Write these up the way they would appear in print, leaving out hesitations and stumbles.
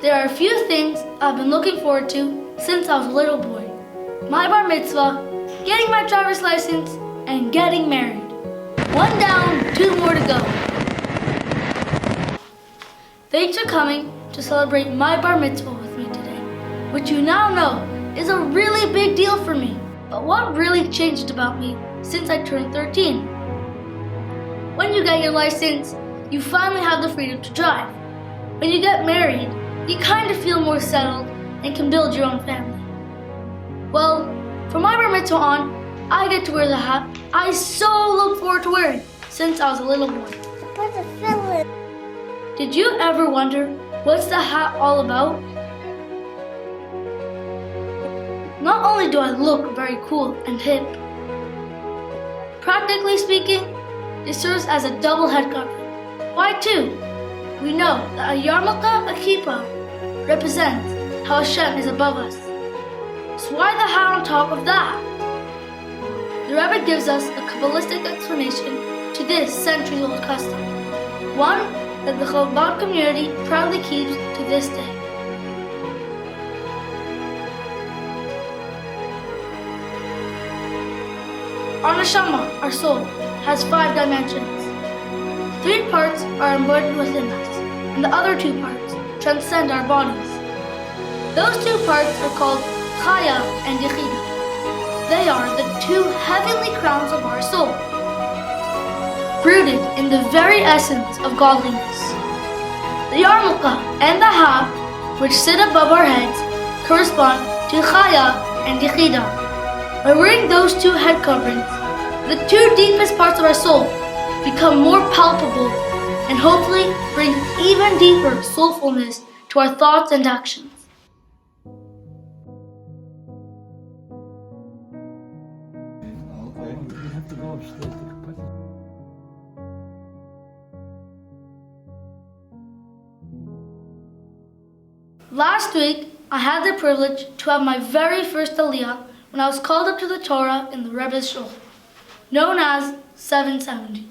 There are a few things I've been looking forward to since I was a little boy. My Bar Mitzvah, getting my driver's license, and getting married. One down, two more to go. Thanks for coming to celebrate my Bar Mitzvah with me today, which you now know is a really big deal for me. But what really changed about me since I turned 13? When you get your license, you finally have the freedom to drive. When you get married, you kind of feel more settled and can build your own family. Well, from my Bar Mitzvah on, I get to wear the hat I so look forward to wearing since I was a little boy. What's a feeling? Did you ever wonder what's the hat all about? Not only do I look very cool and hip, practically speaking, it serves as a double head covering. Why two? We know that a yarmulke, a kippah, represents how Hashem is above us. So why the hat on top of that? The Rebbe gives us a Kabbalistic explanation to this centuries-old custom, one that the Chabad community proudly keeps to this day. Our neshama, our soul, has 5 dimensions. 3 parts are embodied within us, and the other 2 parts transcend our bodies. Those 2 parts are called Chaya and Yechida. They are the 2 heavenly crowns of our soul, rooted in the very essence of godliness. The yarmulke and the hat, which sit above our heads, correspond to Chaya and Yechida. By wearing those 2 head coverings, the 2 deepest parts of our soul become more palpable and hopefully bring even deeper soulfulness to our thoughts and actions. Last week, I had the privilege to have my very first aliyah when I was called up to the Torah in the Rebbe's shul, known as 770.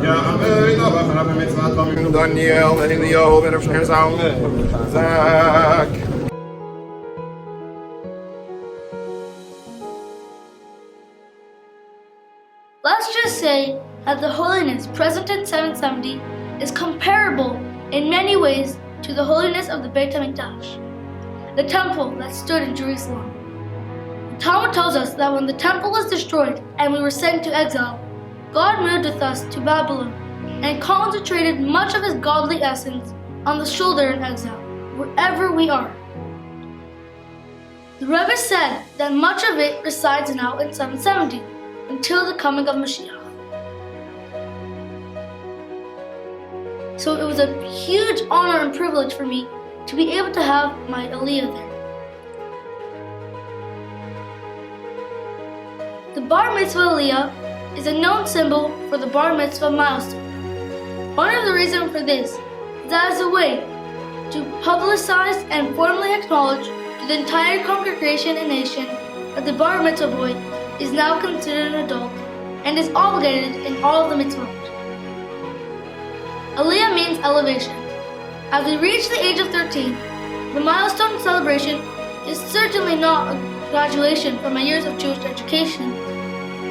Ja, amen. Bar Mitzvah, Tommy, Daniel, and Eliyahu, ben Hashem Zalman. Zach. Let's just say that the holiness present in 770 is comparable in many ways to the holiness of the Beit HaMikdash, the temple that stood in Jerusalem. The Talmud tells us that when the temple was destroyed and we were sent to exile, God moved with us to Babylon and concentrated much of His godly essence on the shoulder in exile, wherever we are. The Rebbe said that much of it resides now in 770 until the coming of Mashiach. So it was a huge honor and privilege for me to be able to have my aliyah there. The Bar Mitzvah aliyah is a known symbol for the Bar Mitzvah milestone. One of the reasons for this is that as a way to publicize and formally acknowledge to the entire congregation and nation that the Bar Mitzvah boy is now considered an adult and is obligated in all of the mitzvot. Aliyah means elevation. As we reach the age of 13, the milestone celebration is certainly not a graduation from my years of Jewish education,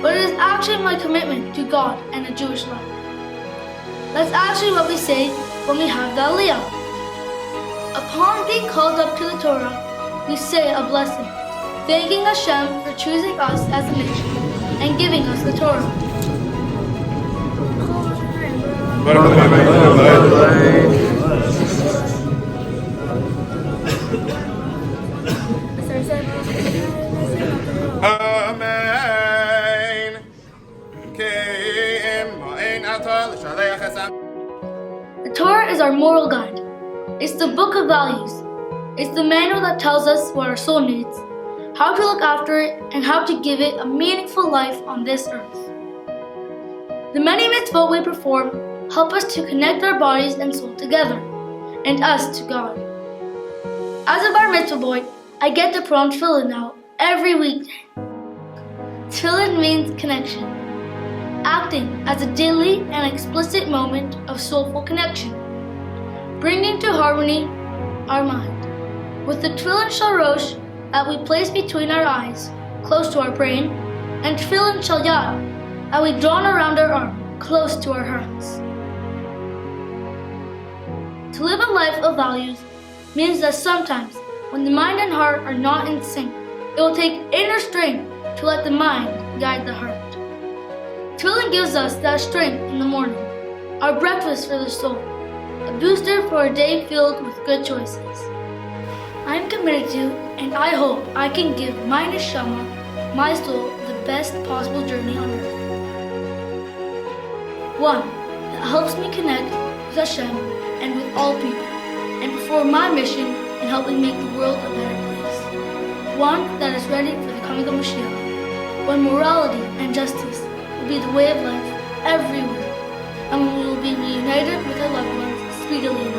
but it is actually my commitment to God and a Jewish life. That's actually what we say when we have the Aliyah. Upon being called up to the Torah, we say a blessing, thanking Hashem for choosing us as a nation and giving us the Torah. The Torah is our moral guide. It's the book of values. It's the manual that tells us what our soul needs, how to look after it, and how to give it a meaningful life on this earth. The many mitzvot we perform help us to connect our bodies and soul together, and us to God. As a Bar Mitzvah boy, I get to put on tefillin now every weekday. Tefillin means connection, acting as a daily and explicit moment of soulful connection, bringing to harmony our mind. With the tefillin shalosh that we place between our eyes, close to our brain, and tefillin shal yad that we drawn around our arm, close to our hearts. To live a life of values means that sometimes, when the mind and heart are not in sync, it will take inner strength to let the mind guide the heart. Tefillin gives us that strength in the morning, our breakfast for the soul, a booster for a day filled with good choices. I am committed to, and I hope I can give my neshama, my soul, the best possible journey on earth. One that helps me connect with Hashem and with all people, and perform my mission in helping make the world a better place. One that is ready for the coming of Mashiach, when morality and justice will be the way of life everywhere, and when we will be reunited with our loved ones speedily.